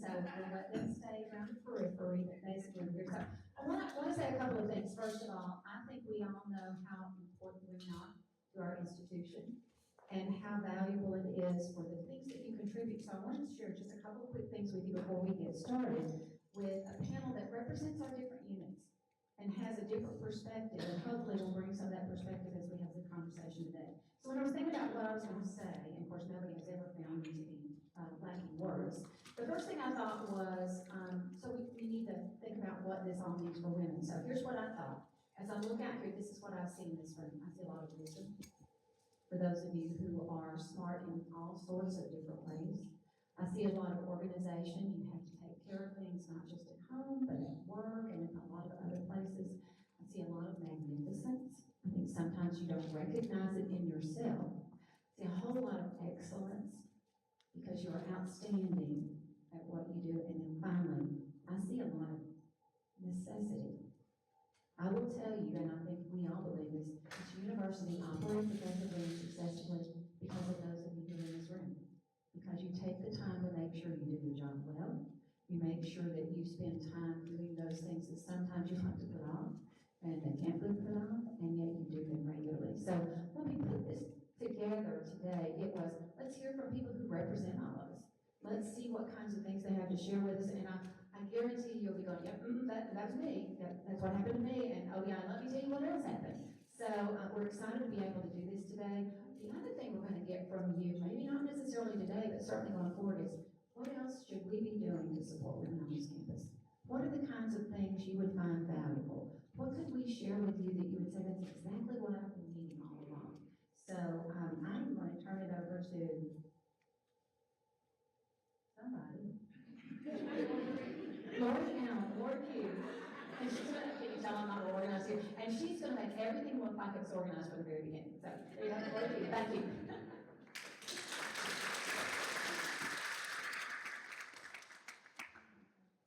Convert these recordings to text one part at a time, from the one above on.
so we'll let them stay around the periphery, but basically we're here. So I want to say a couple of things. First of all, I think we all know how important we're not to our institution and how valuable it is for the things that you contribute. So I wanted to share just a couple of quick things with you before we get started with a panel that represents our different units and has a different perspective, and hopefully we'll bring some of that perspective as we have the conversation today. So when I was thinking about what I was going to say, and of course nobody has ever found me to be lacking words, the first thing I thought was, so we need to think about what this all means for women. So here's what I thought. As I look out here, this is what I see in this room. I see a lot of wisdom. For those of you who are smart in all sorts of different ways. I see a lot of organization. You have to take care of things, not just at home, but at work and in a lot of other places. I see a lot of magnificence. I think sometimes you don't recognize it in yourself. I see a whole lot of excellence because you're outstanding at what you do. And then finally, I see a lot of necessity. I will tell you, and I think we all believe this university operates effectively and successfully because of those of you who are in this room. Because you take the time to make sure you do your job well. You make sure that you spend time doing those things that sometimes you like to put off and they can't be put off, and yet you do them regularly. So when we put this together today, it was, let's hear from people who represent all of us. Let's see what kinds of things they have to share with us, and I guarantee you'll be going, yep, that was me, that's what happened to me, and oh yeah, let me tell you what else happened. So we're excited to be able to do this today. The other thing we're going to get from you, maybe not necessarily today, but certainly going forward, is what else should we be doing to support women on this campus? What are the kinds of things you would find valuable? What could we share with you that you would say, that's exactly what I've been needing all along? So I'm going to turn it over to somebody. Lord Hughes. And she's going to, can you tell I'm not organized here? And she's going to make everything look like it's organized from the very beginning. So there you go, Lord Hughes. Thank you.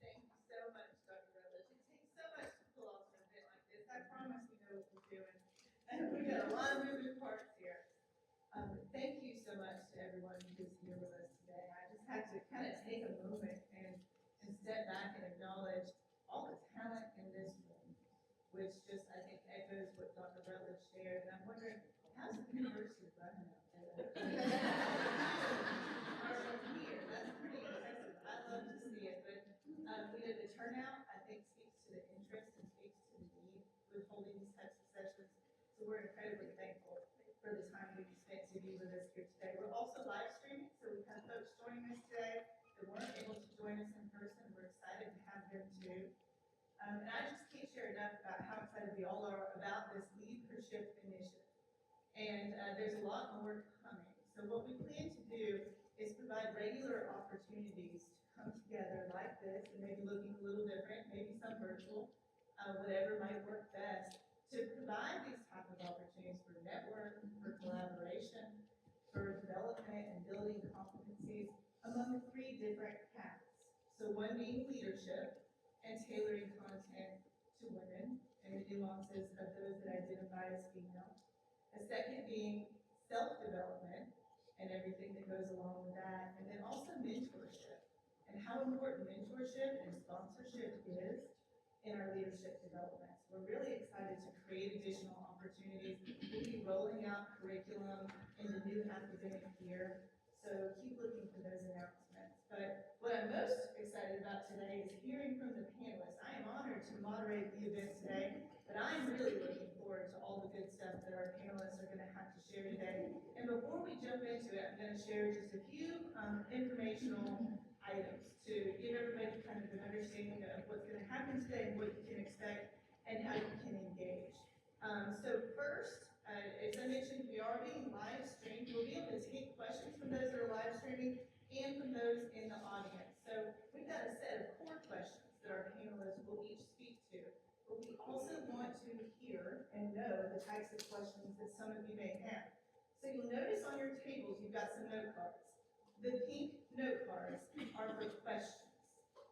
Thank you so much, Dr. Rutledge. It takes so much to pull off an event like this. I promise we know what we're doing. And we've got a lot of moving parts here. Thank you so much to everyone who's here with us today. I just had to kind of take a moment and step back and acknowledge all the talent in this room, which just, I think, echoes what Dr. Rutledge shared. And I'm wondering, how's the university running out there? Here, that's pretty impressive. I love to see it. But the turnout, I think, speaks to the interest and speaks to the need with holding these types of sessions. So we're incredibly thankful for the time we've spent to be with us here today. We're also live streaming, so we've had folks joining us today that weren't able to join us in person. We're excited to have them too. And I just can't share enough about how excited we all are about this LeadHERship initiative. And there's a lot more coming. So what we plan to do is provide regular opportunities to come together like this, and maybe looking a little different, maybe some virtual, whatever might work best, to provide these type of opportunities for network, for collaboration, for development and building competencies among 3 different paths. So one being leadership and tailoring content to women and the nuances of those that identify as female. A second being self-development and everything that goes along with that. And then also mentorship and how important mentorship and sponsorship is in our leadership development. So we're really excited to create additional opportunities. We'll be rolling out curriculum in the new academic year. So keep looking for those announcements. But what I'm most excited about today is hearing from the panelists. I am honored to moderate the event today, but I'm really looking forward to all the good stuff that our panelists are going to have to share today. And before we jump into it, I'm going to share just a few informational items to give everybody kind of an understanding of what's going to happen today and what you can expect and how you can engage. So first, as I mentioned, we are being live streamed. We'll be able to take questions from those that are live streaming and from those in the audience. So we've got a set of core questions that our panelists will each speak to. But we also want to hear and know the types of questions that some of you may have. So you'll notice on your tables you've got some note cards. The pink note cards are for questions.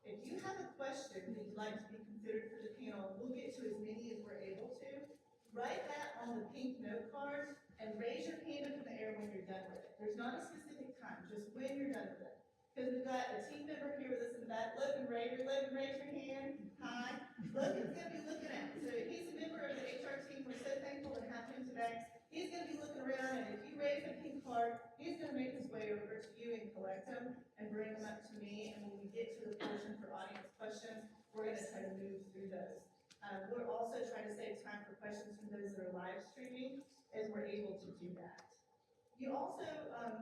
If you have a question that you'd like to be considered for the panel, we'll get to as many as we're able to. Write that on the pink note card and raise your hand up in the air when you're done with it. There's not a specific time, just when you're done with it. Because we've got a team member here with us in the back, Logan Rager. Logan, raise your hand. Hi. Logan's gonna be looking out. So he's a member of the HR team. We're so thankful to have him today. He's gonna be looking around, and if you raise a pink card, he's gonna make his way over to you and collect them and bring them up to me. And when we get to the portion for audience questions, we're gonna try to move through those. We're also trying to save time for questions from those that are live streaming, as we're able to do that. You also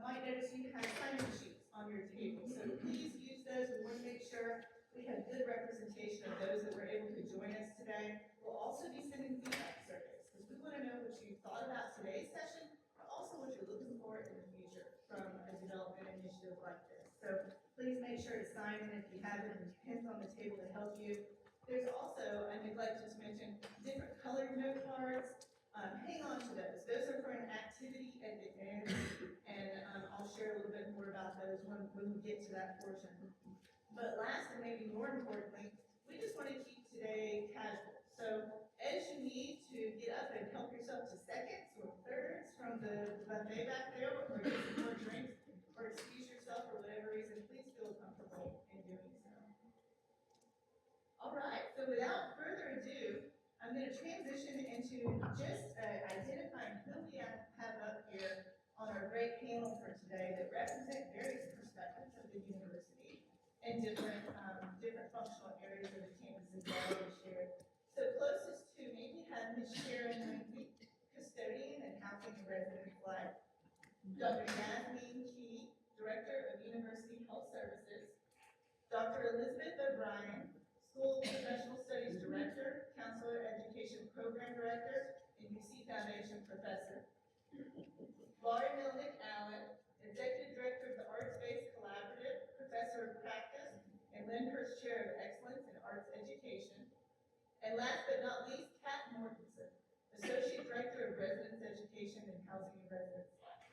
might notice you have sign-in sheets on your table, so please use those. We want to make sure we have good representation of those that were able to join us today. We'll also be sending feedback surveys, because we want to know what you thought about today's session, but also what you're looking for in the future from a development initiative like this. So please make sure to sign in if you have it, and pins on the table to help you. There's also, I neglected to mention, different colored note cards. Hang on to those. Those are for an activity at the end, and I'll share a little bit more about those when we get to that portion. But last, and maybe more importantly, we just want to keep today casual. So as you need to get up and help yourself to seconds or thirds from the buffet back there, or get some more drinks, or excuse yourself for whatever reason, please feel comfortable in doing so. All right, so without further ado, I'm going to transition into just identifying who we have up here on our great panel for today that represent various perspectives of the university and different functional areas of the campuses that I already shared. So closest to me, we have Ms. Sharon Lindsay, custodian and housing and residence life, Dr. Yasmin Key, director of University Health Services, Dr. Elizabeth O'Brien, School Professional Studies Director, Counselor Education Program Director, and UC Foundation Professor. Laurie Milnick Allen, Executive Director of the Arts-Based Collaborative, Professor of Practice, and LeadHERship Chair of Excellence in Arts Education. And last but not least, Kat Mortensen, Associate Director of Residence Education and Housing and Residence Life.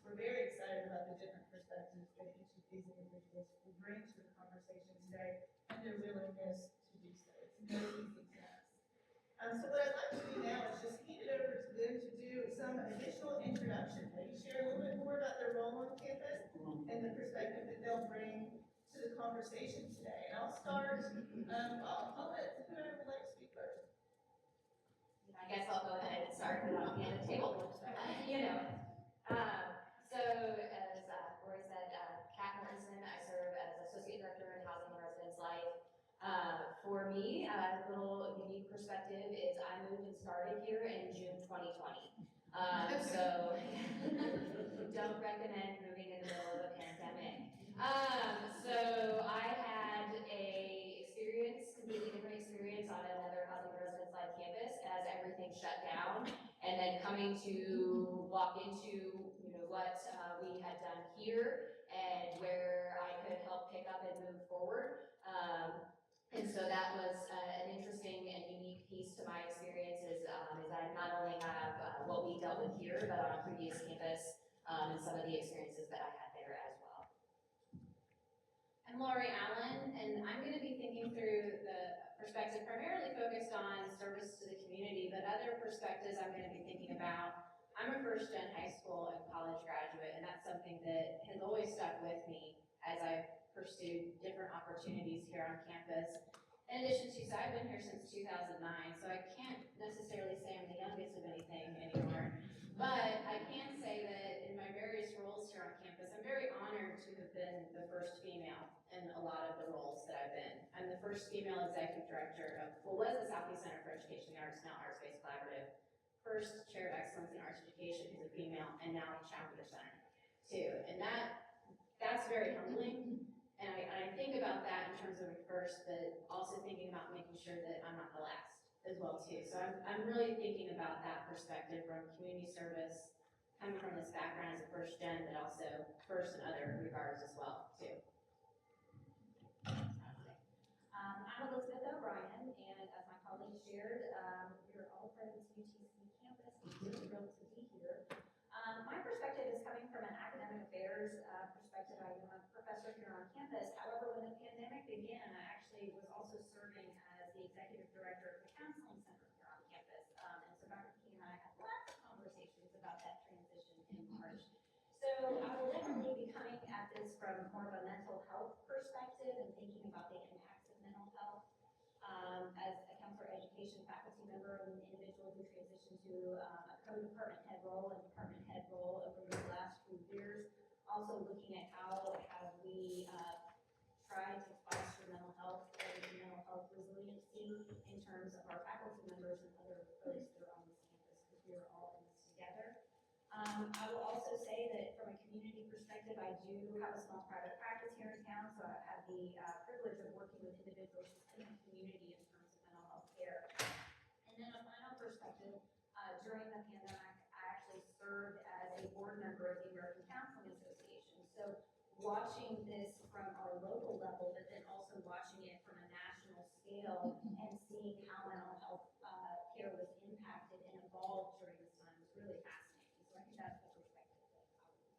We're very excited about the different perspectives that each of these individuals will bring to the conversation today, and their willingness to do so. It's no easy task. So what I'd like to do now is just hand it over to them to do some additional introduction, maybe share a little bit more about their role on campus and the perspective that they'll bring to the conversation today. And I'll start, I'll let whoever would like to speak first. I guess I'll go ahead and start on the end of the table. You know. So as Roy said, Kat Mortensen, I serve as Associate Director in Housing and Residence Life. For me, a little unique perspective is I moved and started here in June 2020. So don't recommend moving in the middle of a pandemic. So I had completely different experience on another Housing and Residence Life campus as everything shut down, and then coming to walk into what we had done here and where I could help pick up and move forward. And so that was an interesting and unique piece to my experiences, is I not only have what we dealt with here, but on a previous campus, and some of the experiences that I had there as well. I'm Laurie Allen, and I'm going to be thinking through the perspective primarily focused on service to the community, but other perspectives I'm going to be thinking about. I'm a first-gen high school and college graduate, and that's something that has always stuck with me as I've pursued different opportunities here on campus. In addition to, so I've been here since 2009, so I can't necessarily say I'm the youngest of anything anymore, but I can say that in my various roles here on campus, I'm very honored to have been the first female in a lot of the roles that I've been. I'm the first female executive director of what was the Southeast Center for Education and Arts, now Arts-Based Collaborative. First Chair of Excellence in Arts Education who's a female, and now Challenger Center too. And that's very humbling. And I think about that in terms of a first, but also thinking about making sure that I'm not the last as well too. So I'm really thinking about that perspective from community service, coming from this background as a first gen, but also first in other regards as well too. I'm Elizabeth O'Brien, and as my colleague shared, we're all friends UTC campus. I'm really thrilled to be here. My perspective is coming from an academic affairs perspective. I am a professor here on campus. However, when the pandemic began, I actually was also serving as the executive director of the counseling center here on campus. And so Dr. King and I had lots of conversations about that transition in March. So I will definitely be coming at this from more of a mental health perspective and thinking about the impacts of mental health. As a counselor education faculty member and an individual who transitioned to a co-department head role and department head role over the last few years, also looking at how have we tried to foster mental health and mental health resiliency in terms of our faculty members and other folks that are on this campus, because we are all in this together. I will also say that from a community perspective, I do have a small private practice here in town, so I've had the privilege of working with individuals in the community in terms of mental health care. And then a final perspective, during the pandemic, I actually served as a board member of the American Counseling Association. So watching this from our local level, but then also watching it from a national scale and seeing how mental health care was impacted and evolved during this time was really fascinating. So I think that's the perspective that I would bring.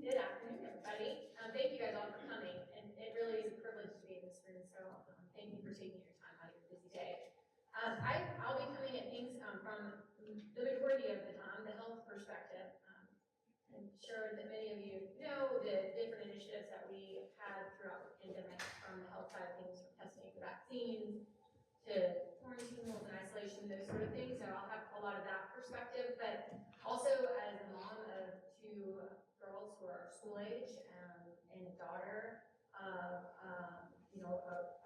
Good afternoon, everybody. Thank you guys all for coming, and it really is a privilege to be in this room, so thank you for taking your time out of your busy day. I'll be coming at things from the majority of the time, the health perspective. I'm sure that many of you know the different initiatives that we had throughout the pandemic, from the health side of things, from testing for vaccines to quarantine rules and isolation, those sort of things. So I'll have a lot of that perspective, but also as a mom of two girls who are school age and a daughter of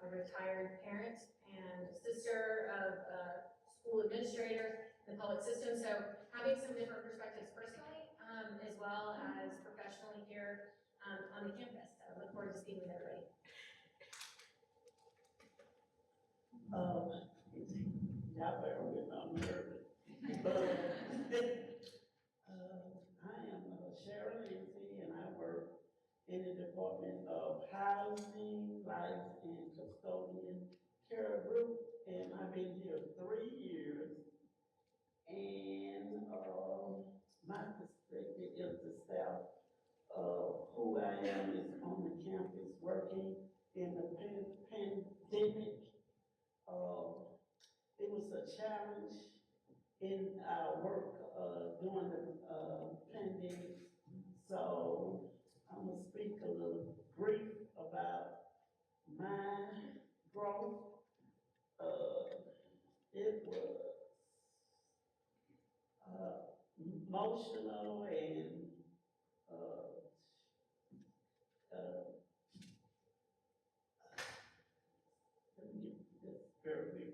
a retired parent and a sister of a school administrator in the public system. So having some different perspectives personally, as well as professionally here on the campus. So I look forward to speaking with everybody. Y'all bear with me, I'm nervous. I am Cheryl Lindsay, and I work in the Department of Housing, Life, and Custodian Care Group, and I've been here 3 years. And my perspective is the staff of who I am is on the campus working in the pandemic. It was a challenge in our work during the pandemic. So I'm gonna speak a little brief about my growth. It was emotional and let me get this very big.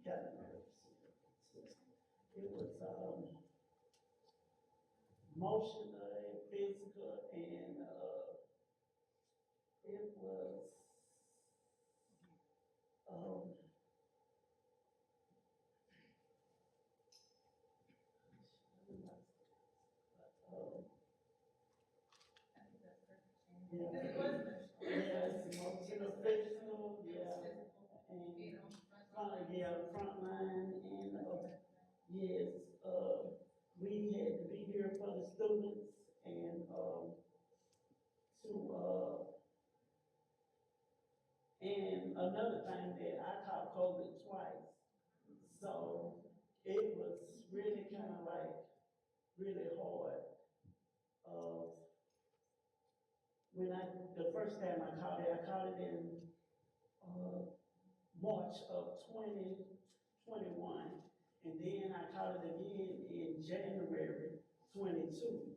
Got nerves. It was emotional and physical, and it was yeah, yes, emotional, physical, yeah, and front line, and yes, we had to be here for the students and and another thing that I caught COVID twice, so it was really kind of like really hard. When the first time I caught it in March of 2021, and then I caught it again in January 22.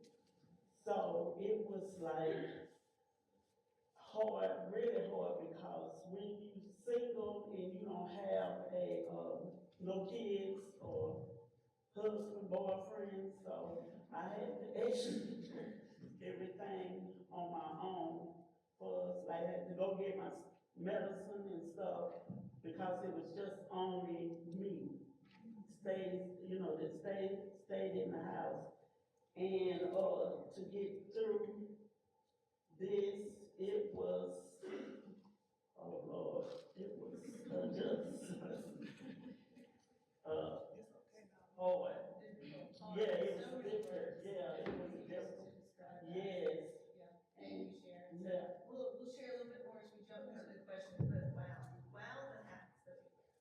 So it was like hard, really hard, because when you single and you don't have no kids or husband, boyfriend, so I had to execute everything on my own. First, I had to go get my medicine and stuff because it was just only me. Stayed in the house. And to get through this, it was, oh Lord, it was just hard. Yeah, it was different. Yeah, it was different. Yes. Thank you, Sharon. Yeah. We'll share a little bit more as we jump into the questions, but wow, the hats that we wear.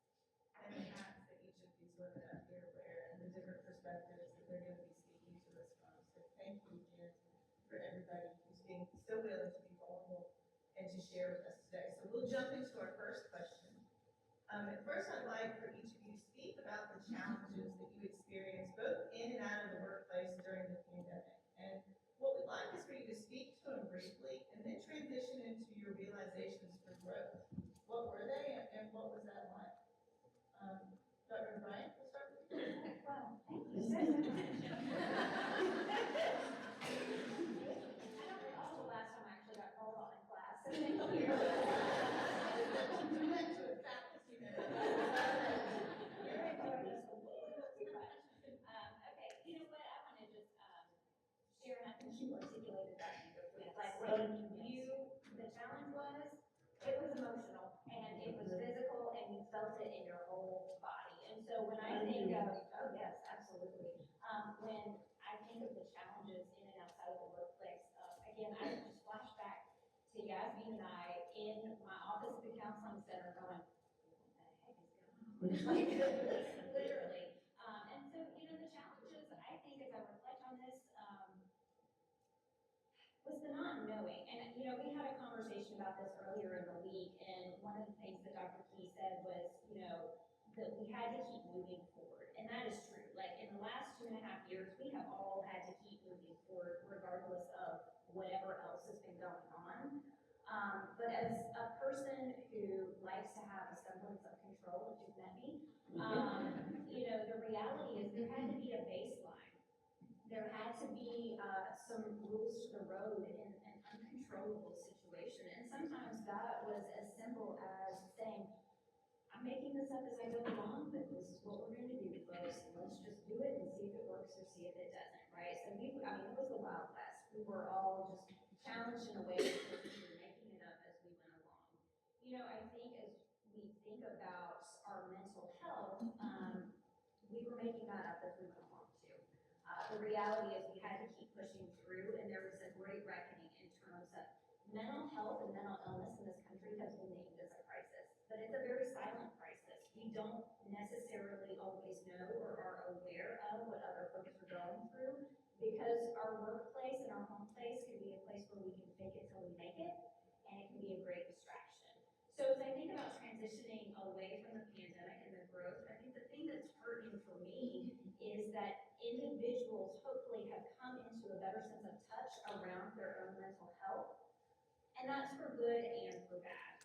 And the hats that each of these women up here wear, and the different perspectives that they're gonna be speaking to us from. everybody who's being so willing to be vulnerable and to share with us today. So we'll jump into our first question. At first, I'd like for each of you to speak about the challenges that you experienced both in and out of the workplace during the pandemic. And what we'd like is for you to speak to them briefly and then transition into your realizations for growth. What were they and what was that like? Dr. Bryant, we'll start with you. Well, thank you so much. I don't recall the last time I actually got called on in class, so thank you. We went to a faculty member. Okay, you know what, I want to just share, and I think you articulated that beautifully. Like when the challenge was, it was emotional, and it was physical, and you felt it in your whole body. And so when I think of, oh yes, absolutely. When I think of the challenges in and outside of the workplace, again, I just flash back to Yasmin and I in my office at the counseling center going, what the heck is going on? Like, literally. And so, you know, the challenges, I think, as I reflect on this, was the not knowing. And, you know, we had a conversation about this earlier in the week, and one of the things that Dr. Key said was, you know, that we had to keep moving forward. And that is true. Like, in the last 2.5 years, we have all had to keep moving forward regardless of whatever else has been going on. But as a person who likes to have a semblance of control, which you've met me, you know, the reality is there had to be a baseline. There had to be some rules to the road in an uncontrollable situation. And sometimes that was as simple as saying, I'm making this up as I go along, but this is what we're going to do, folks. Let's just do it and see if it works or see if it doesn't, right? So I mean, it was the Wild West. We were all just challenged in a way that we were making it up as we went along. You know, I think as we think about our mental health, we were making that up as we went along too. The reality is we had to keep pushing through, and there was a great reckoning in terms of mental health and mental illness in this country has been named as a crisis, but it's a very silent crisis. We don't necessarily always know or are aware of what other folks are going through because our workplace and our home place can be a place where we can fake it till we make it, and it can be a great distraction. So as I think about transitioning away from the pandemic and the growth, I think the thing that's hurting for me is that individuals hopefully have come into a better sense of touch around their own mental health, and that's for good and for bad.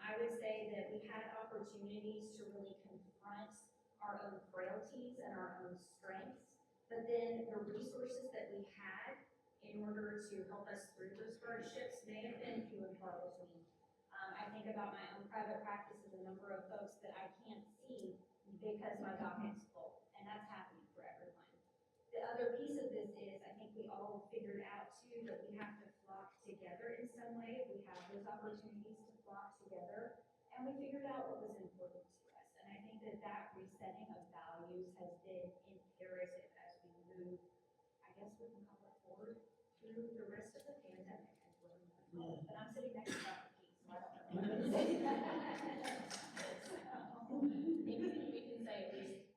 I would say that we had opportunities to really confront our own frailties and our own strengths, but then the resources that we had in order to help us through those hardships may have been few and far between. I think about my own private practice and the number of folks that I can't see because my docket's full, and that's happening for everyone. The other piece of this is I think we all figured out too that we have to flock together in some way. We have those opportunities to flock together, and we figured out what was important to us. And I think that that resetting of values has been imperative as we move, I guess we can call it forward, through the rest of the pandemic and what we want to call it. But I'm sitting next to Dr. Keith, so I don't know what I'm saying. Maybe we can say at least,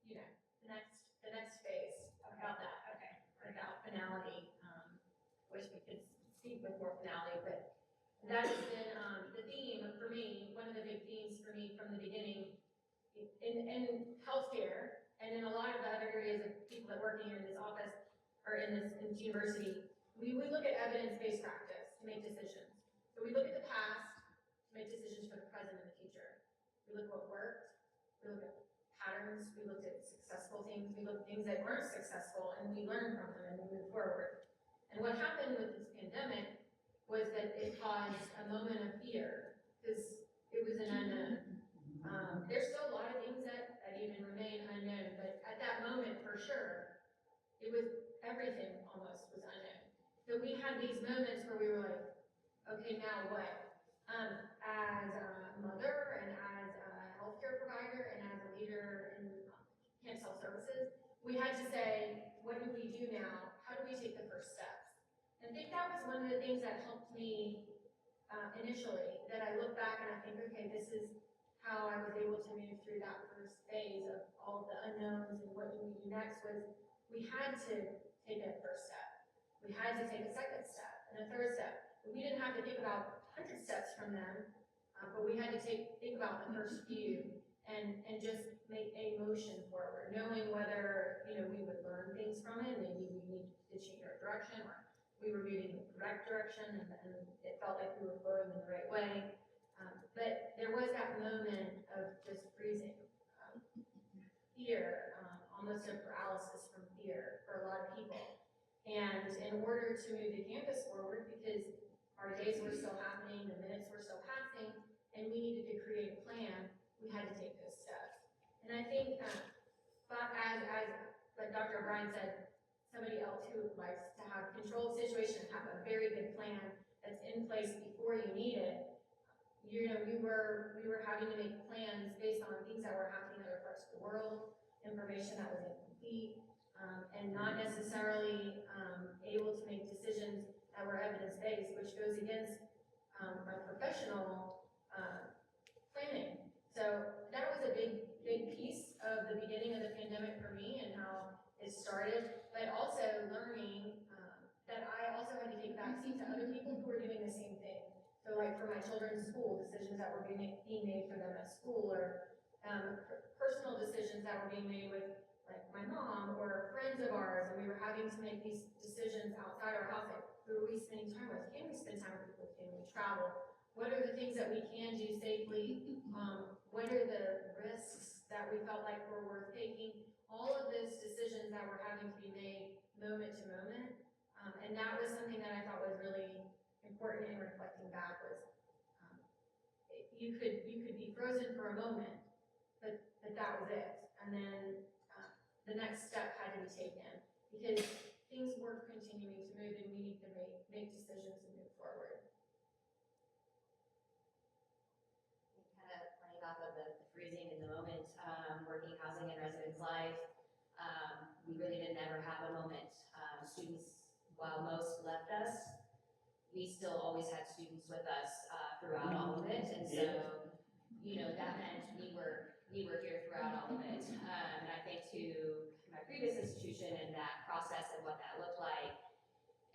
you know, the next phase about that, Okay. about finality. Wish we could speak with more finality, but that has been the theme for me, one of the big themes for me from the beginning in healthcare and in a lot of the other areas of people that work here in this office or in this university. We look at evidence-based practice to make decisions. So we look at the past to make decisions for the present and the future. We look at what worked, we look at patterns, we looked at successful things, we looked at things that weren't successful, and we learned from them and we moved forward. And what happened with this pandemic was that it caused a moment of fear, because it was an unknown. There's still a lot of things that even remain unknown, but at that moment, for sure, it was, everything almost was unknown. So we had these moments where we were like, okay, now what? As a mother and as a healthcare provider and as a leader in campus health services, we had to say, what do we do now? How do we take the first steps? And I think that was one of the things that helped me initially, that I look back and I think, okay, this is how I was able to move through that first phase of all the unknowns and what do we do next, was we had to take that first step. We had to take a second step and a third step. We didn't have to think about 100 steps from them, but we had to think about the first few and just make a motion forward, knowing whether, you know, we would learn things from it, maybe we need to change our direction, or we were moving in the correct direction, and it felt like we were going in the right way. But there was that moment of just freezing, fear, almost a paralysis from fear for a lot of people. And in order to move the campus forward, because our days were still happening, the minutes were still passing, and we needed to create a plan, we had to take those steps. And I think, but as like Dr. O'Brien said, somebody else who likes to have control of situation, have a very good plan that's in place before you need it. You know, we were having to make plans based on things that were happening in other parts of the world, information that was incomplete, and not necessarily able to make decisions that were evidence-based, which goes against our professional planning. So that was a big piece of the beginning of the pandemic for me and how it started, but also learning that I also had to take backseat to other people who were doing the same thing. So like for my children's school, decisions that were being made for them at school, or personal decisions that were being made with like my mom or friends of ours, and we were having to make these decisions outside our house. Like, who are we spending time with? Can we spend time with people? Can we travel? What are the things that we can do safely? What are the risks that we felt like were worth taking? All of those decisions that were having to be made moment to moment. And that was something that I thought was really important in reflecting back was you could be frozen for a moment, but that was it. And then the next step had to be taken because things were continuing to move and we need to make decisions and move forward. Kind of playing off of the freezing in the moment, working housing and residence life, we really didn't ever have a moment. Students, while most left us, we still always had students with us throughout all of it, and so, you know, that meant we were here throughout all of it. And I think to my previous institution and that process and what that looked like,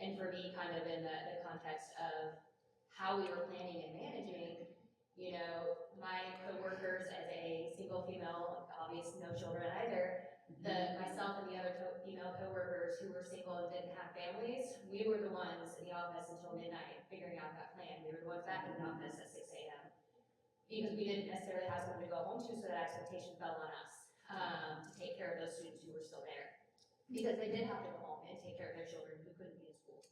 and for me, kind of in the context of how we were planning and managing, you know, my coworkers as a single female, obviously no children either, myself and the other female coworkers who were single and didn't have families, we were the ones in the office until midnight figuring out that plan. We were the ones back in the office at 6 a.m. because we didn't necessarily have someone to go home to, so that expectation fell on us to take care of those students who were still there. Because they did have to go home and take care of their children who couldn't be in school.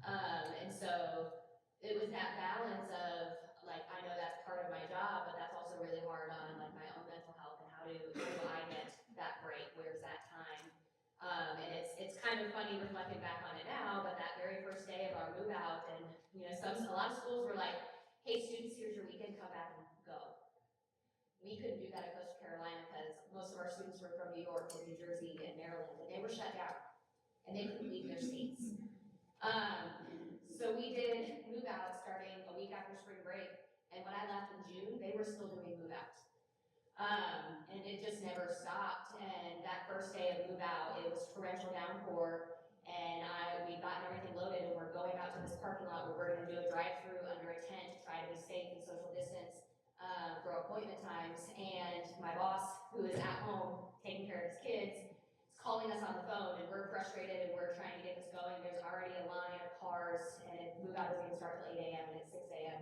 And so it was that balance of, like, I know that's part of my job, but that's also really hard on like my own mental health and how do I get that break? Where's that time? And it's kind of funny reflecting back on it now, but that very first day of our move out, and you know, a lot of schools were like, hey students, here's your weekend, come back and go. We couldn't do that at Coastal Carolina because most of our students were from New York and New Jersey and Maryland, and they were shut down and they couldn't leave their seats. So we did move out starting a week after spring break, and when I left in June, they were still doing move outs. And it just never stopped. And that first day of move out, it was torrential downpour, and we'd gotten everything loaded, and we're going out to this parking lot where we're going to do a drive-through under a tent to try to be safe and social distance for appointment times. And my boss, who is at home taking care of his kids, is calling us on the phone, and we're frustrated and we're trying to get this going. There's already a line of cars, and move out doesn't even start till 8 a.m. and it's 6 a.m.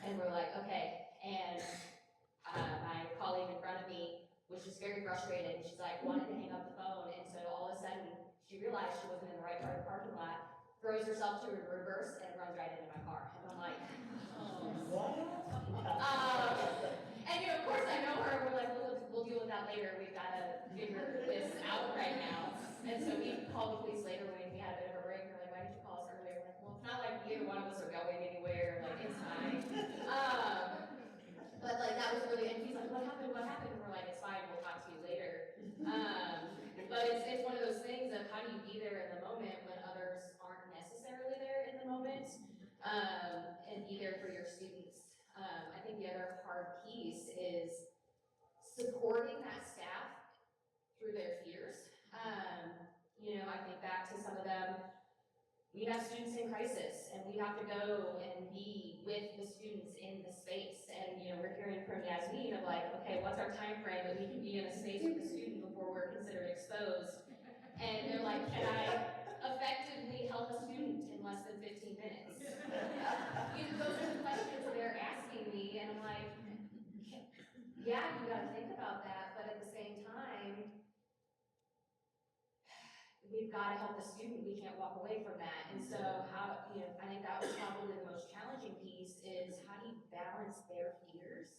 And we're like, okay. And my colleague in front of me was just very frustrated, and she's like, wanted to hang up the phone, and so all of a sudden, she realized she wasn't in the right part of the parking lot, throws herself to a reverse, and runs right into my car. And I'm like, and you know, of course I know her, and we're like, we'll deal with that later, we've got to figure this out right now. And so we called the police later when we had a bit of a break, and we're like, why did you call us earlier? We're like, well, it's not like either one of us are going anywhere, like, it's fine. But like that was really, and he's like, what happened? And we're like, it's fine, we'll talk to you later. But it's one of those things of how do you be there in the moment when others aren't necessarily there in the moment, and be there for your students. I think the other hard piece is supporting that staff through their fears. You know, I think back to some of them, we have students in crisis, and we have to go and be with the students in the space. And, you know, we're hearing from Yasmin of like, okay, what's our time frame that we can be in a space with the student before we're considered exposed? And they're like, can I effectively help a student in less than 15 minutes? Those are the questions they're asking me, and I'm like, yeah, you gotta think about that, but at the same time, we've got to help the student, we can't walk away from that. And so how, you know, I think that was probably the most challenging piece is how do you balance their fears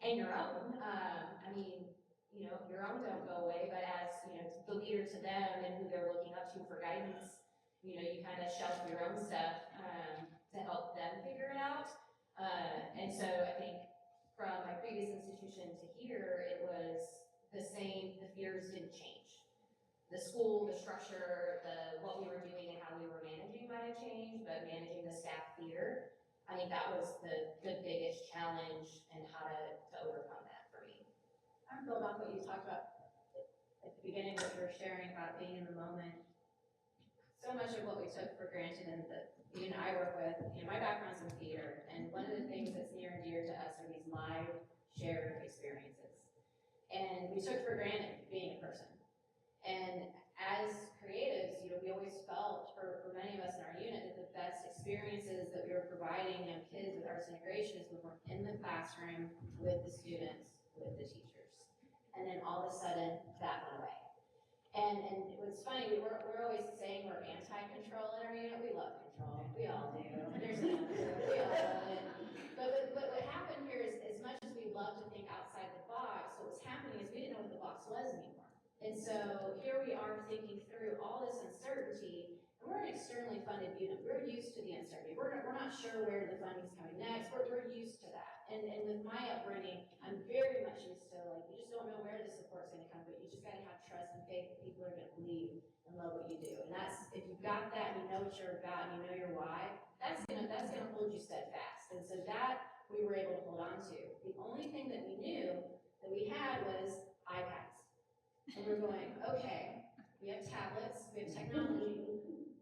and your own? I mean, you know, your own don't go away, but as, you know, the leader to them and who they're looking up to for guidance, you know, you kind of shelf your own stuff to help them figure it out. And so I think from my previous institution to here, it was the same, the fears didn't change. The school, the structure, what we were doing and how we were managing might have changed, but managing the staff fear, I think that was the biggest challenge and how to overcome that for me. I build off what you talked about at the beginning, what you were sharing about being in the moment. So much of what we took for granted and that you and I work with, you know, my background's in theater, and one of the things that's near and dear to us are these live shared experiences. And we took for granted being a person. And as creatives, you know, we always felt, for many of us in our unit, that the best experiences that we were providing young kids with arts integration is when we're in the classroom with the students, with the teachers. And then all of a sudden, that went away. And it was funny, we're always saying we're anti-control in our unit. We love control. We all do. There's no, we all love it. But what happened here is, as much as we love to think outside the box, what was happening is we didn't know what the box was anymore. And so here we are thinking through all this uncertainty, and we're an externally funded unit. We're used to the uncertainty. We're not sure where the funding's coming next. We're used to that. And with my upbringing, I'm very much used to, like, you just don't know where the support's gonna come, but you just gotta have trust and faith that people are gonna believe and love what you do. And that's, if you've got that and you know what you're about and you know your why, that's gonna hold you steadfast. And so that we were able to hold on to. The only thing that we knew that we had was iPads. And we're going, okay, we have tablets, we have technology,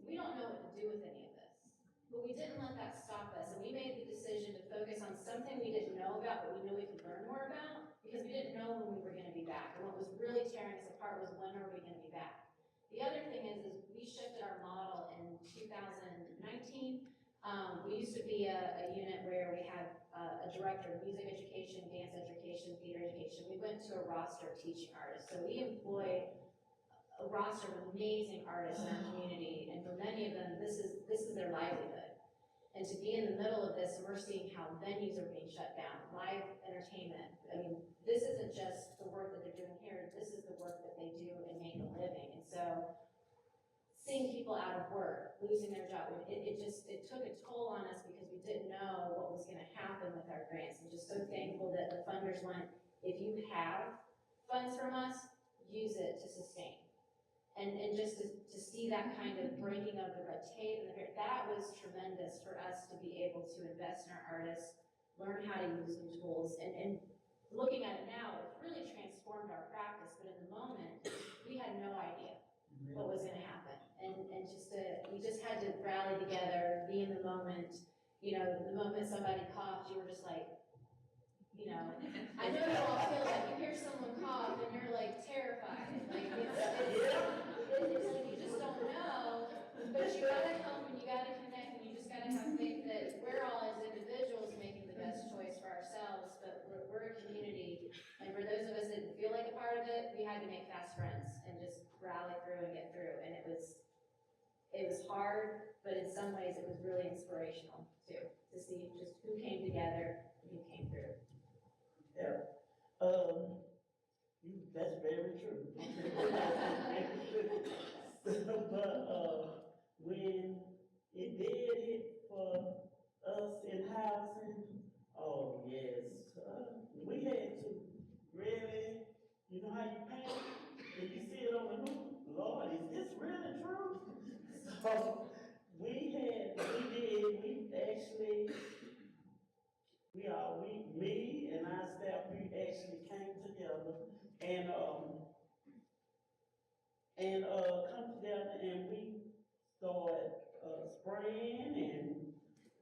we don't know what to do with any of this. But we didn't let that stop us, and we made the decision to focus on something we didn't know about, but we knew we could learn more about, because we didn't know when we were gonna be back. And what was really tearing us apart was, when are we gonna be back? The other thing is we shifted our model in 2019. We used to be a unit where we had a director of music education, dance education, theater education. We went to a roster of teaching artists. So we employ a roster of amazing artists in our community, and for many of them, this is their livelihood. And to be in the middle of this, and we're seeing how venues are being shut down, live entertainment. I mean, this isn't just the work that they're doing here, this is the work that they do and make a living. And so seeing people out of work, losing their job, it took a toll on us because we didn't know what was gonna happen with our grants. I'm just so thankful that the funders went, if you have funds from us, use it to sustain. And just to see that kind of breaking of the red tape, and that was tremendous for us to be able to invest in our artists, learn how to use new tools, and looking at it now, it's really transformed our practice, but in the moment, we had no idea what was gonna happen. And we just had to rally together, be in the moment. You know, the moment somebody coughed, you were just like, you know, I know you all feel like you hear someone cough and you're like terrified. Like it's like you just don't know, but you gotta help and you gotta connect and you just gotta have faith that we're all as individuals making the best choice for ourselves, but we're a community. And for those of us that didn't feel like a part of it, we had to make fast friends and just rally through and get through. And it was hard, but in some ways it was really inspirational too, to see just who came together and who came through. Yeah. That's very true. But when it did hit for us in housing, oh yes, we had to really, you know how you panic and you see it on the news. Lord, is this really true? So me and our staff, we actually came together and come together and we started spraying and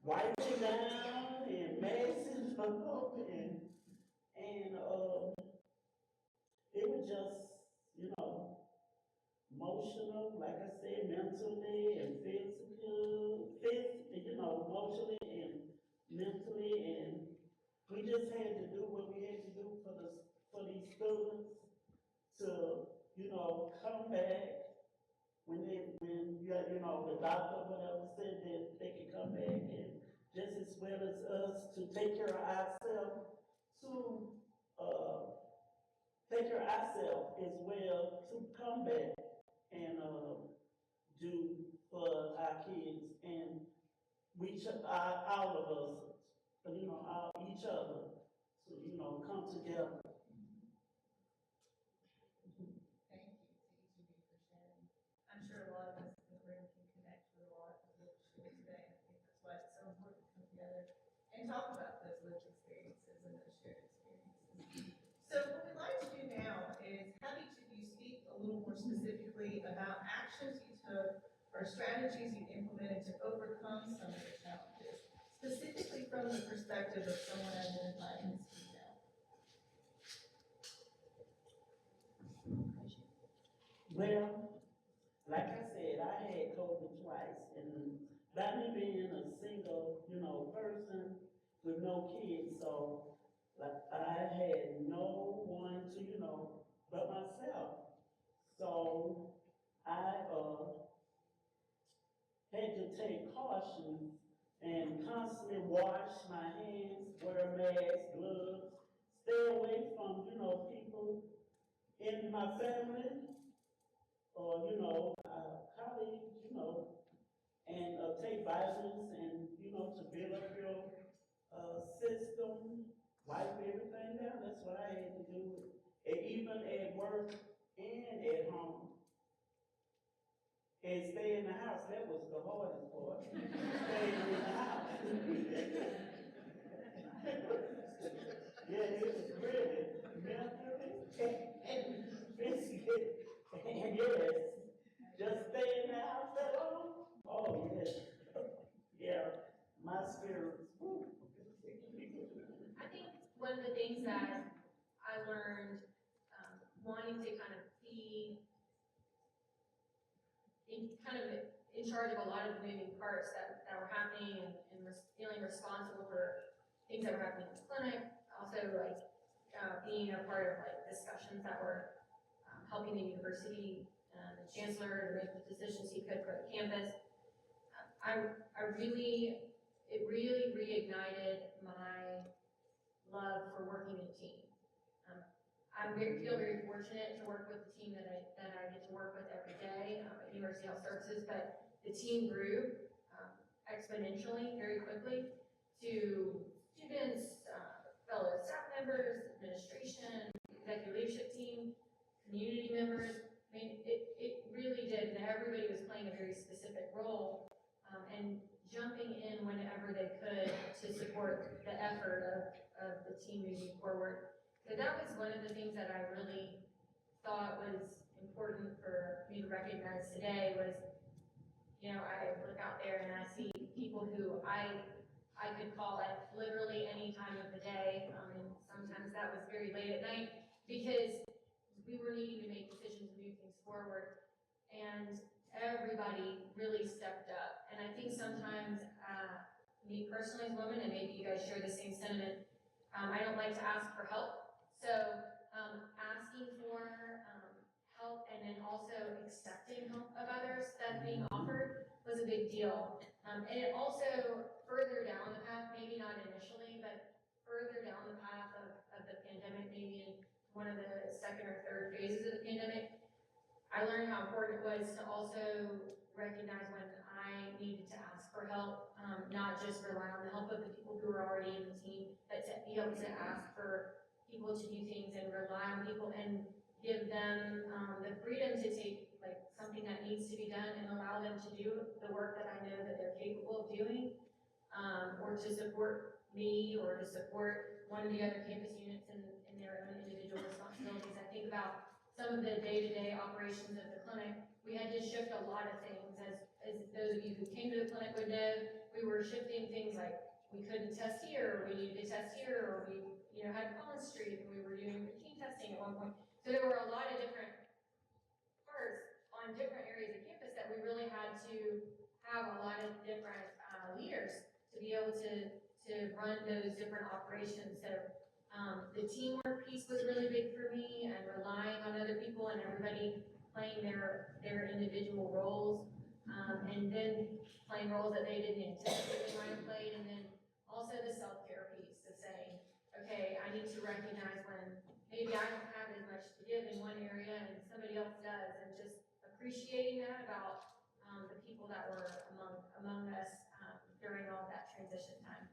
wiping down and messing up and it was just, you know, emotional, like I said, mentally and emotionally and mentally, and we just had to do what we had to do for these students to, come back when the doctor or whatever said that they could come back and just as well as us to take care of ourselves, to, uh, take care of ourselves as well to come back and, do for our kids and all of us, each other, to, come together. Thank you to each of you for sharing. I'm sure a lot of us in the room can connect with a lot of what you shared today. I think that's why it's so important to come together and talk about those lived experiences and those shared experiences. So what we'd like to do now is have each of you speak a little more specifically about actions you took or strategies you implemented to overcome some of the challenges, specifically from the perspective of someone identifying as female. Well, like I said, I had COVID twice, and by me being a single, person with no kids, so like I had no one to, but myself. So I had to take caution and constantly wash my hands, wear a mask, gloves, stay away from, people in my family or, colleagues, and take vitamins and, to build up your system, wipe everything down. That's what I had to do, and even at work and at home. And stay in the house, that was the hardest part. Staying in the house. Yeah, it was really mentally and physically. And yes, just stay in the house that long. Oh, yes. Yeah, my spirits. Woo. I think one of the things that I learned, wanting to kind of be in charge of a lot of the moving parts that were happening and feeling responsible for things that were happening in the clinic, also being a part of discussions that were helping the university, the chancellor to make the decisions he could for the campus. It really reignited my love for working in a team. I feel very fortunate to work with the team that I get to work with every day at University Health Services, but the team grew exponentially very quickly to students, fellow staff members, administration, executive leadership team, community members. I mean, it really did, and everybody was playing a very specific role and jumping in whenever they could to support the effort of the team moving forward. So that was one of the things that I really thought was important for me to recognize today was, I look out there and I see people who I could call at literally any time of the day, and sometimes that was very late at night, because we were needing to make decisions and move things forward, and everybody really stepped up. And I think sometimes, me personally as a woman, and maybe you guys share the same sentiment, I don't like to ask for help. So asking for help and then also accepting help of others that's being offered was a big deal. And it also further down the path, maybe not initially, but further down the path of the pandemic, maybe in one of the second or third phases of the pandemic, I learned how important it was to also recognize when I needed to ask for help, not just rely on the help of the people who are already in the team, but to be able to ask for people to do things and rely on people and give them the freedom to take something that needs to be done and allow them to do the work that I know that they're capable of doing, or to support me or to support one of the other campus units in their own individual responsibilities. I think about some of the day-to-day operations of the clinic, we had to shift a lot of things. As those of you who came to the clinic would know, we were shifting things like we couldn't test here, or we needed to test here, or we, had Collins Street, and we were doing routine testing at one point. So there were a lot of different parts on different areas of campus that we really had to have a lot of different leaders to be able to run those different operations. So the teamwork piece was really big for me, and relying on other people and everybody playing their individual roles, and then playing roles that they didn't anticipate they might have played, and then also the self-care piece of saying, okay, I need to recognize when maybe I don't have as much to give in one area and somebody else does, and just appreciating that about the people that were among us during all that transition time.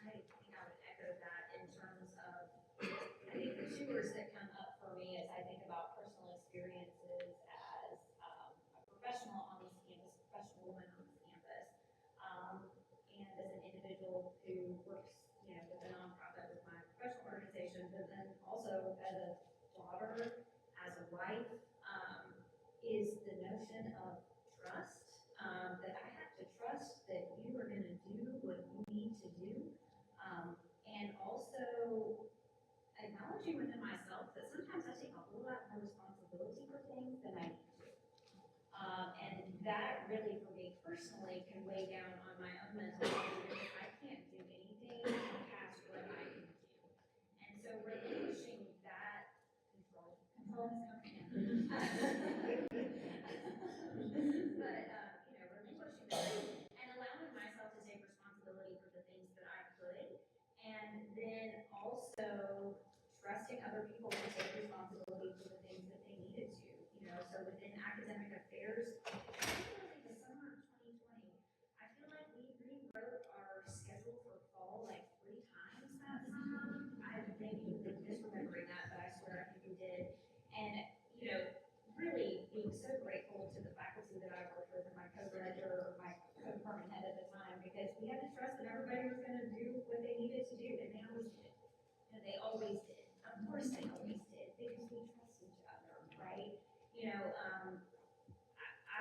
I think I would echo that in terms of, I think the two words that come up for me as I think about personal experiences as a professional on this campus, professional woman on this campus, and as an individual who works, with a nonprofit with my professional organization, but then also as a daughter, as a wife, is the notion of trust, that I have to trust that you are going to do what you need to do. And also acknowledging within myself that sometimes I take a whole lot more responsibility for things than I need to. And that really, for me personally, can weigh down on my own mental health because I can't do anything past what I can do. And so relinquishing that control is coming in. But, relinquishing that and allowing myself to take responsibility for the things that I could, and then also trusting other people to take responsibility for the things that they needed to. So within academic affairs, particularly the summer of 2020, I feel like we rewrote our schedule for fall like 3 times that summer. I maybe misremembering that, but I swear I think we did. And, really being so grateful to the faculty that I worked with and my co-director or my co-department head at the time, because we had to trust that everybody was going to do what they needed to do, and they always did. And they always did. Of course they always did, because we trust each other, right?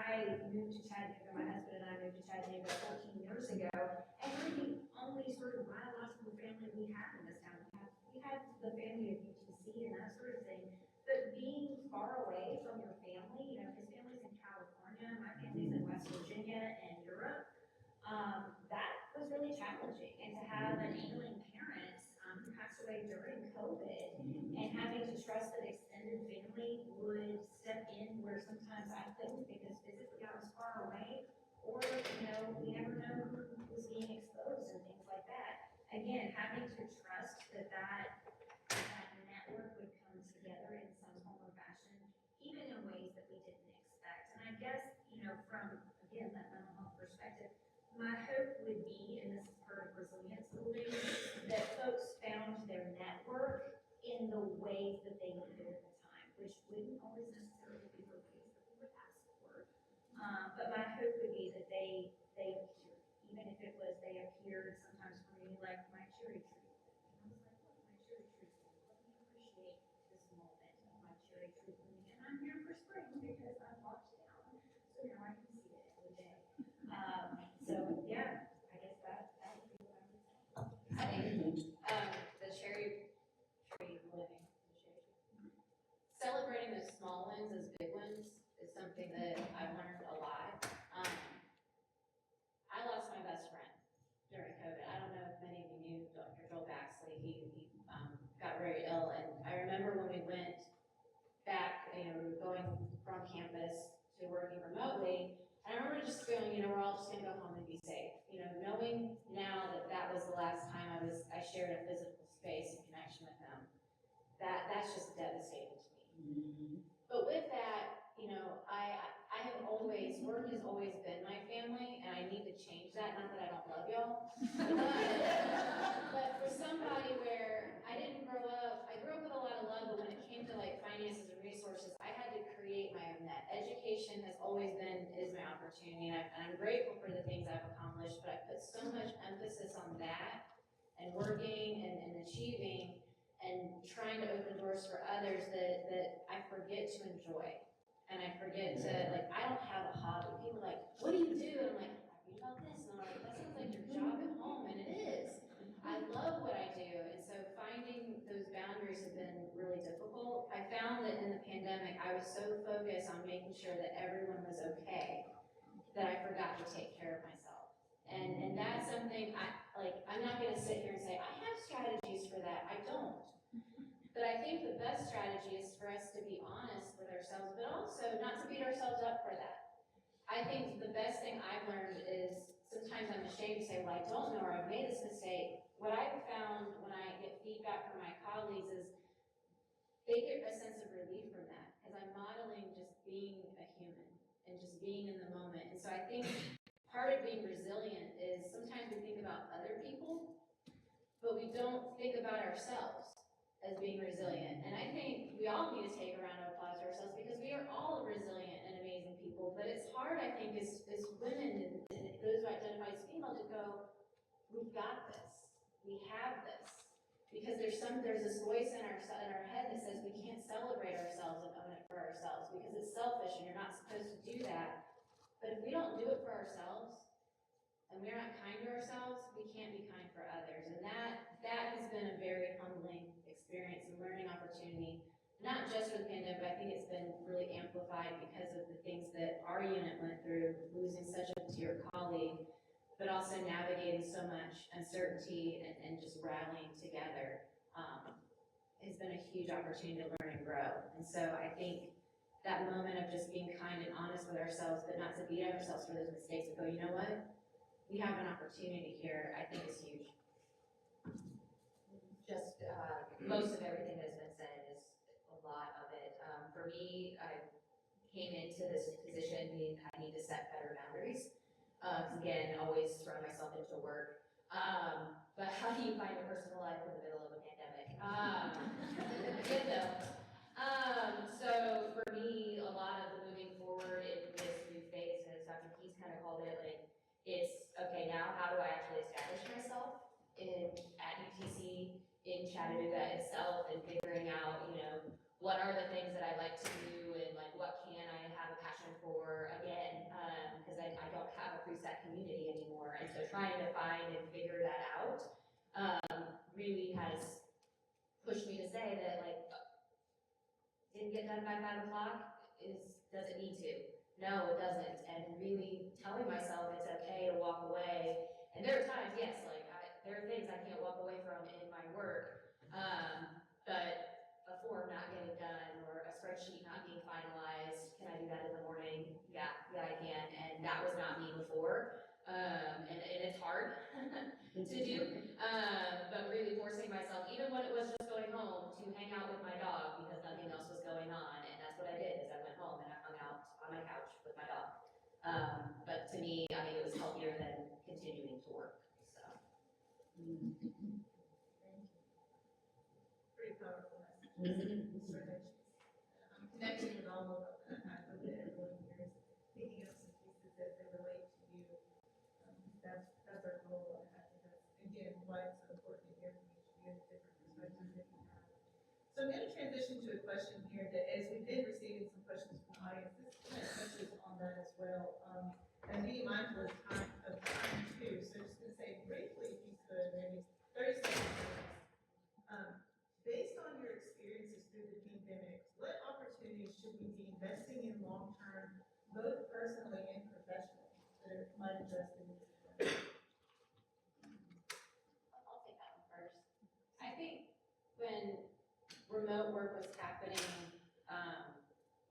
I moved to Chattanooga, my husband and I moved to Chattanooga 14 years ago, and we're the only sort of biological family we have in this town. We have the family of UTC and that sort of thing, but being far away from your family, his family's in California, my family's in West Virginia and Europe, that was really challenging. And to have an ailing parent who passed away during COVID, and having to trust that extended family would step in where sometimes I couldn't because physically I was far away, or, we never know who was being exposed and things like that. Again, having to trust that network would come together in some form or fashion, even in ways that we didn't expect. And I guess, from, again, that mental health perspective, my hope would be, and this is part of resilience building, that folks found their network in the ways that they needed at the time, which wouldn't always necessarily be the ways that we would ask for. But my hope would be that they appeared, even if it was they appeared sometimes for me like my cherry tree. And I was like, look, my cherry tree, let me appreciate this moment of my cherry tree blooming. And I'm here for spring because I've walked down, so now I can see it every day. So yeah, I guess that would be what I would say. I think the cherry tree living, celebrating the small wins as big wins is something that I've learned a lot. I lost my best friend during COVID. I don't know if many of you knew Dr. Joel Baxley. He got very ill, and I remember when we went back, we were going from campus to working remotely, and I remember just feeling, we're all just gonna go home and be safe. Knowing now that that was the last time I shared a physical space and connection with him, that's just devastating to me. Mm-hmm. But with that, I have always, work has always been my family, and I need to change that. Not that I don't love y'all, but for somebody where I didn't grow up, I grew up with a lot of love, but when it came to like finances and resources, I had to create my own net. Education has always been, is my opportunity, and I'm grateful for the things I've accomplished, but I put so much emphasis on that, and working and achieving, and trying to open doors for others that I forget to enjoy. And I forget to, like, I don't have a hobby. People are like, what do you do? And I'm like, I read about this. And I'm like, that sounds like your job at home. And it is. I love what I do. And so finding those boundaries have been really difficult. I found that in the pandemic, I was so focused on making sure that everyone was okay that I forgot to take care of myself. And that's something I'm not gonna sit here and say, I have strategies for that. I don't. But I think the best strategy is for us to be honest with ourselves, but also not to beat ourselves up for that. I think the best thing I've learned is sometimes I'm ashamed to say, well, I don't know, or I've made this mistake. What I've found when I get feedback from my colleagues is they get a sense of relief from that, because I'm modeling just being a human and just being in the moment. And so I think part of being resilient is sometimes we think about other people, but we don't think about ourselves as being resilient. And I think we all need to take a round of applause for ourselves, because we are all resilient and amazing people. But it's hard, I think, as women and those who identify as female to go, we've got this. We have this. Because there's this voice in our head that says we can't celebrate ourselves and own it for ourselves because it's selfish and you're not supposed to do that. But if we don't do it for ourselves and we're not kind to ourselves, we can't be kind for others. And that has been a very humbling experience and learning opportunity, not just for the pandemic, but I think it's been really amplified because of the things that our unit went through, losing such a dear colleague, but also navigating so much uncertainty and just rallying together has been a huge opportunity to learn and grow. And so I think that moment of just being kind and honest with ourselves, but not to beat ourselves for those mistakes, and go, you know what? We have an opportunity here, I think is huge. Just most of everything that has been said is a lot of it. For me, I came into this position meaning I need to set better boundaries. Again, always throw myself into work. But how do you find a personal life in the middle of a pandemic? Good though. So for me, a lot of the moving forward in this new phase, and as Dr. Keys kind of called it, like, it's, okay, now how do I actually establish myself at UTC, in Chattanooga itself, and figuring out, what are the things that I like to do, and like what can I have a passion for again, because I don't have a preset community anymore, and so trying to find and figure that out really has pushed me to say that, like, didn't get done by 5 o'clock does it need to? No, it doesn't. And really telling myself it's okay to walk away. And there are times, yes, like there are things I can't walk away from in my work, but a form not getting done or a spreadsheet not being finalized, can I do that in the morning? Yeah, I can. And that was not me before. And it's hard to do, but really forcing myself, even when it was just going home, to hang out with my dog because nothing else was going on, and that's what I did, is I went home and I hung out on my couch with my dog. But to me, I mean, it was healthier than continuing to work, so. Pretty powerful message. Connecting with all of that, I hope that everyone here is picking up some pieces that they relate to you. That's our goal. I think that's, again, why it's so important to hear from each of you, the different perspectives that you have. So I'm going to transition to a question here that, as we've been receiving some questions from the audience, this kind of touches on that as well. And being mindful of time too. So just going to say briefly, if you could, maybe 30 seconds. Based on your experiences through the pandemic, what opportunities should we be investing in long term, both personally and professionally, that might address the needs? I'll take that one first. I think when remote work was happening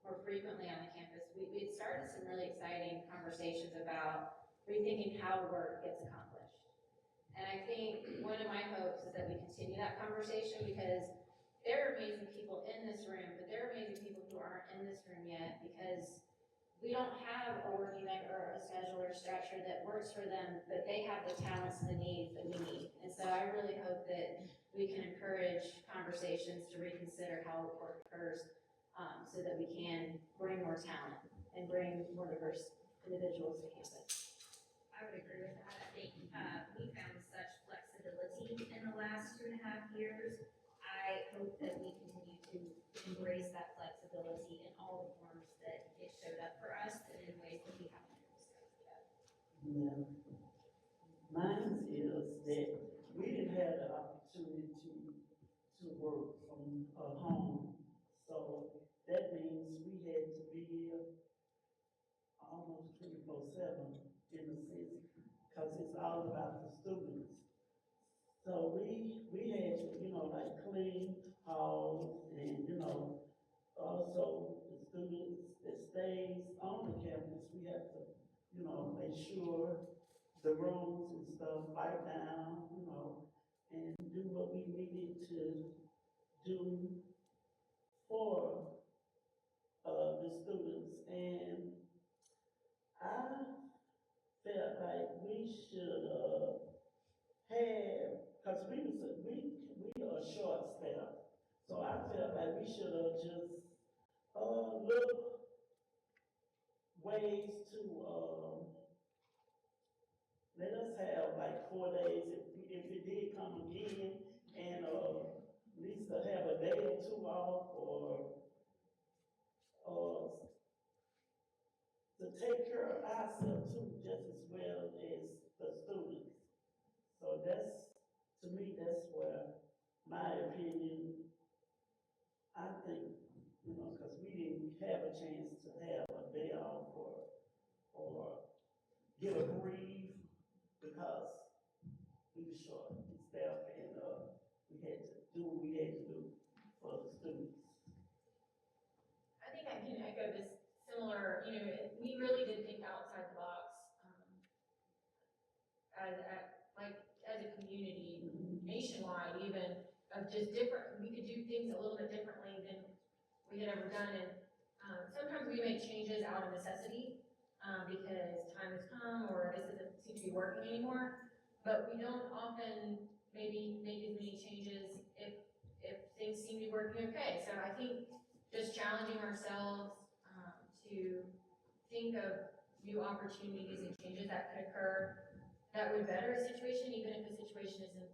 more frequently on the campus, we had started some really exciting conversations about rethinking how work gets accomplished. And I think one of my hopes is that we continue that conversation, because there are amazing people in this room, but there are amazing people who aren't in this room yet, because we don't have a working night or a schedule or structure that works for them, but they have the talents and the needs that we need. And so I really hope that we can encourage conversations to reconsider how work occurs, so that we can bring more talent and bring more diverse individuals to campus. I would agree with that. I think we found such flexibility in the last 2.5 years. I hope that we continue to embrace that flexibility Yeah. Mine is that we didn't have the opportunity to work from home. So that means we had to be here almost 24/7 in a sense, because it's all about the students. So we had to, like clean halls and, also the students that stays on the campus, we have to, make sure the rooms and stuff wipe down, and do what we needed to do for, the students. And I felt like we should, have, cause we are short staffed. So I felt like we should have just, look ways to, let us have like 4 days if it did come again, and, at least to have a day or two off, or to take care of ourselves too, just as well as the students. So to me, that's where my opinion, I think, because we didn't have a chance to have a day off or get a breathe because we were short in staff, and, we had to do what we had to do for the students. I think I can echo this similar, we really did think outside the box, as a community, nationwide even, of just different, we could do things a little bit differently than we had ever done, and, sometimes we make changes out of necessity, because time has come, or this doesn't seem to be working anymore, but we don't often maybe make as many changes if things seem to be working okay. So I think just challenging ourselves, to think of new opportunities and changes that could occur that would better a situation, even if the situation isn't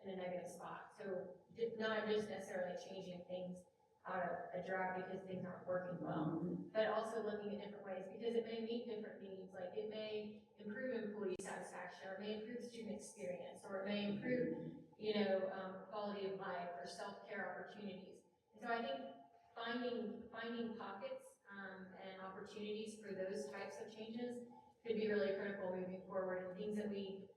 in a negative spot. So not just necessarily changing things out of a draft because things aren't working well, but also looking at different ways, because it may meet different needs. Like it may improve employee satisfaction, or it may improve student experience, or it may improve, quality of life or self-care opportunities. And so I think finding pockets, and opportunities for those types of changes could be really critical moving forward, and things that we,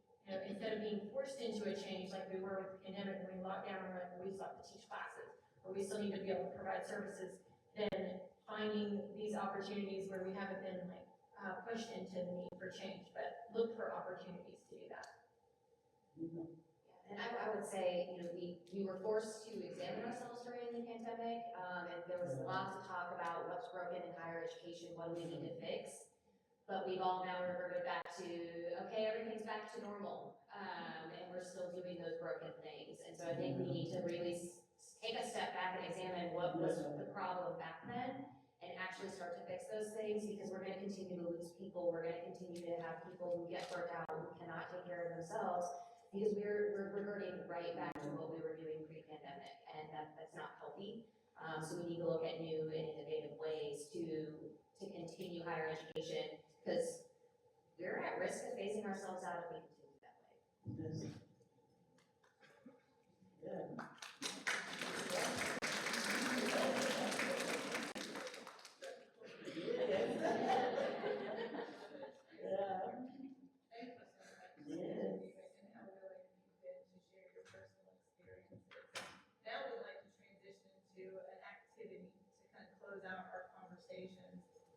instead of being forced into a change like we were with the pandemic when we locked down, we're like, well, we still have to teach classes, or we still need to be able to provide services, then finding these opportunities where we haven't been pushed into the need for change, but look for opportunities to do that. And I would say, we were forced to examine ourselves during the pandemic, and there was lots of talk about what's broken in higher education, what do we need to fix. But we've all now reverted back to, okay, everything's back to normal, and we're still doing those broken things. And so I think we need to really take a step back and examine what was the problem back then, and actually start to fix those things, because we're gonna continue to lose people, we're gonna continue to have people who get burnt out, who cannot take care of themselves, because we're reverting right back to what we were doing pre-pandemic, and that's not healthy. So we need to look at new and innovative ways to continue higher education, because we're at risk of phasing ourselves out if we continue that way. Yes. Yeah.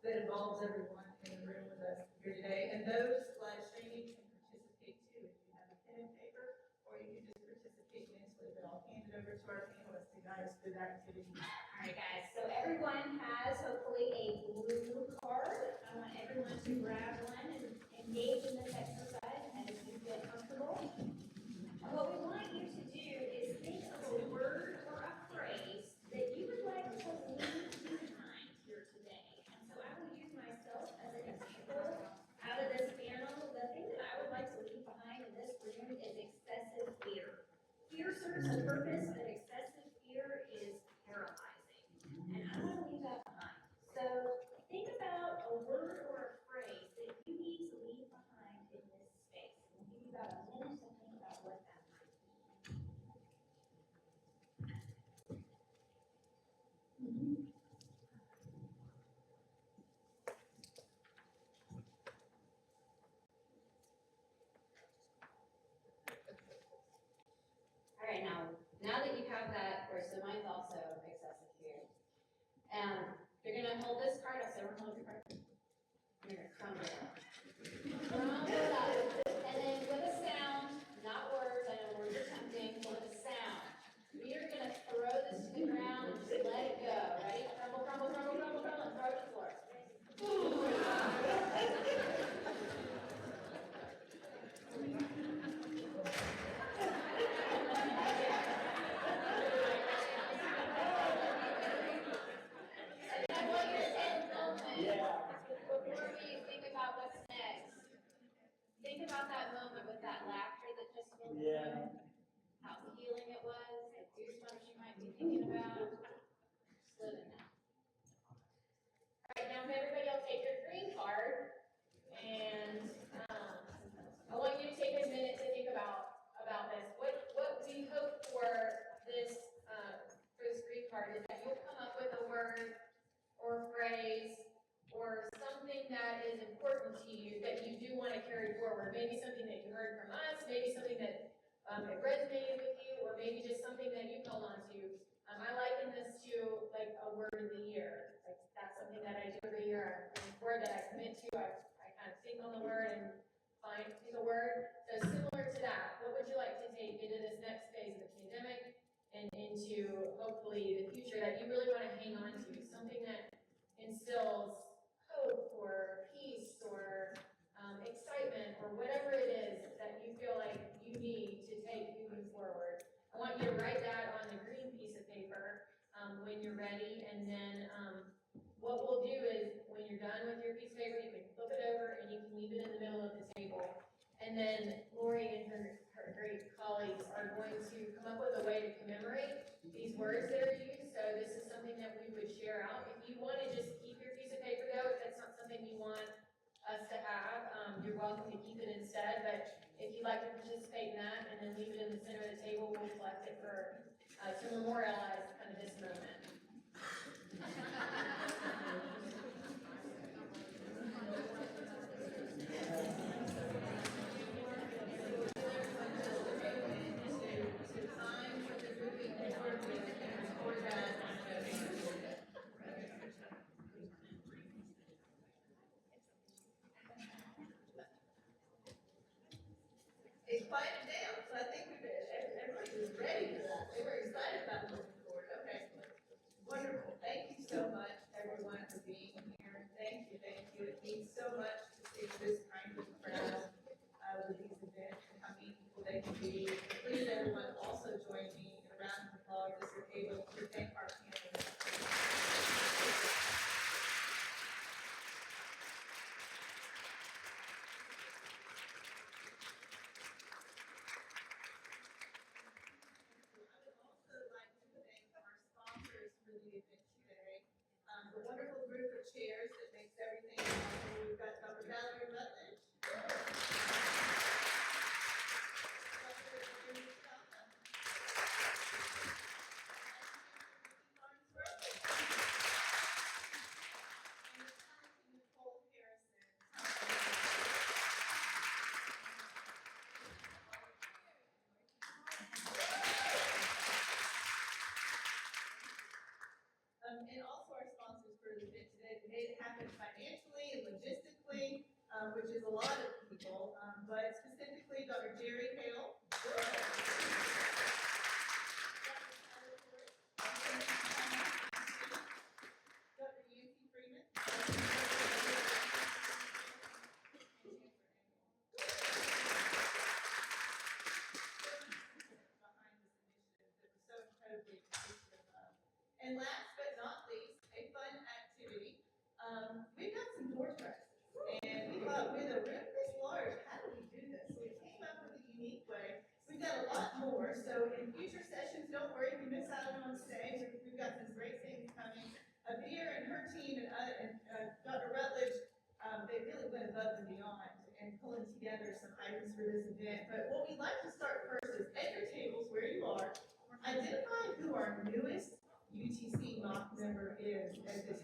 That involves everyone in the room with us here today. And those live streaming can participate too. If you have a pen and paper, or you can just participate mentally. But I'll hand it over to our panelists to guide us through the activity. All right, guys, so everyone has hopefully a blue card. I want everyone to grab one and engage in this exercise as you feel comfortable. And what we want you to do is think of a word or a phrase that you would like to leave behind here today. And so I will use myself as an example out of this panel. The thing that I would like to leave behind in this room is excessive fear. Fear serves a purpose, but excessive fear is paralyzing. And I want to leave that behind. So think about a word or a phrase that you need to leave behind in And you're gonna hold this card up, so everyone hold your card. You're gonna crumble it up. Crumble it up. And then with a sound, not words, I know words are tempting, but with a sound. We are gonna throw this to the ground and just let it go. Ready? Crumble, crumble, crumble, crumble, crumble, and throw it to the floor. And I want you to take a moment before we think about what's next. Think about that moment with that laughter that just filled the room. How healing it was, the goosebumps you might be thinking about. Just live in that. All right, now if everybody will take your green card, and I want you to take a minute to think about this. What we hope for this green card is that you'll come up with a word or phrase or something that is important to you that you do want to carry forward. Maybe something that you heard from us, maybe something that it resonated with you, or maybe just something that you held on to. I liken this to like a word of the year. Like that's something that I do every year. A word that I commit to. I kind of think on the word and pick a word. So similar to that, what would you like to take into this next phase of the pandemic and into hopefully the future that you really want to hang on to? Something that instills hope or peace or excitement or whatever it is that you feel like you need to take moving forward. I want you to write that on the green piece of paper when you're ready, and then what we'll do is when you're done with your piece of paper, you can flip it over and you can leave it in the middle of the table. And then Lori and her great colleagues are going to come up with a way to commemorate these words that are used. So this is something that we would share out. If you want to just keep your piece of paper though, if that's not something you want us to have, you're welcome to keep it instead. But if you'd like to participate in that and then leave it in the center of the table, we'll collect it for to memorialize kind of this moment. It's quieted down, so I think everybody was ready for that. They were excited about moving forward. Okay. Wonderful. Thank you so much, everyone, for being here. Thank you, thank you. It means so much to see this kind of crowd with these events and how meaningful they can be. Please, everyone, also join me in a round of applause as we're able to thank our panelists. The wonderful group of chairs that makes everything possible. We've got Dr. Valerie Rutledge. Dr. Amy Stalka. And the talented Nicole Harrison. And also our sponsors for the event today. They made it happen financially and logistically, which is a lot of people, but specifically Dr. Jerry Hale. Dr. Yancey Freeman. Behind this initiative that was so incredibly appreciative of. And last but not least, a fun activity. We've got some door prizes, and we thought with a room this large, how do we do this? So we came up with a unique way. We've got a lot more, so in future sessions, don't worry if you miss out on stage. We've got some great things coming. Veer and her team and Dr. Rutledge, they really went above and beyond and pulling together some items for this event. But what we'd like to start first is at your tables where you are, identify who our newest UTC mock member is at the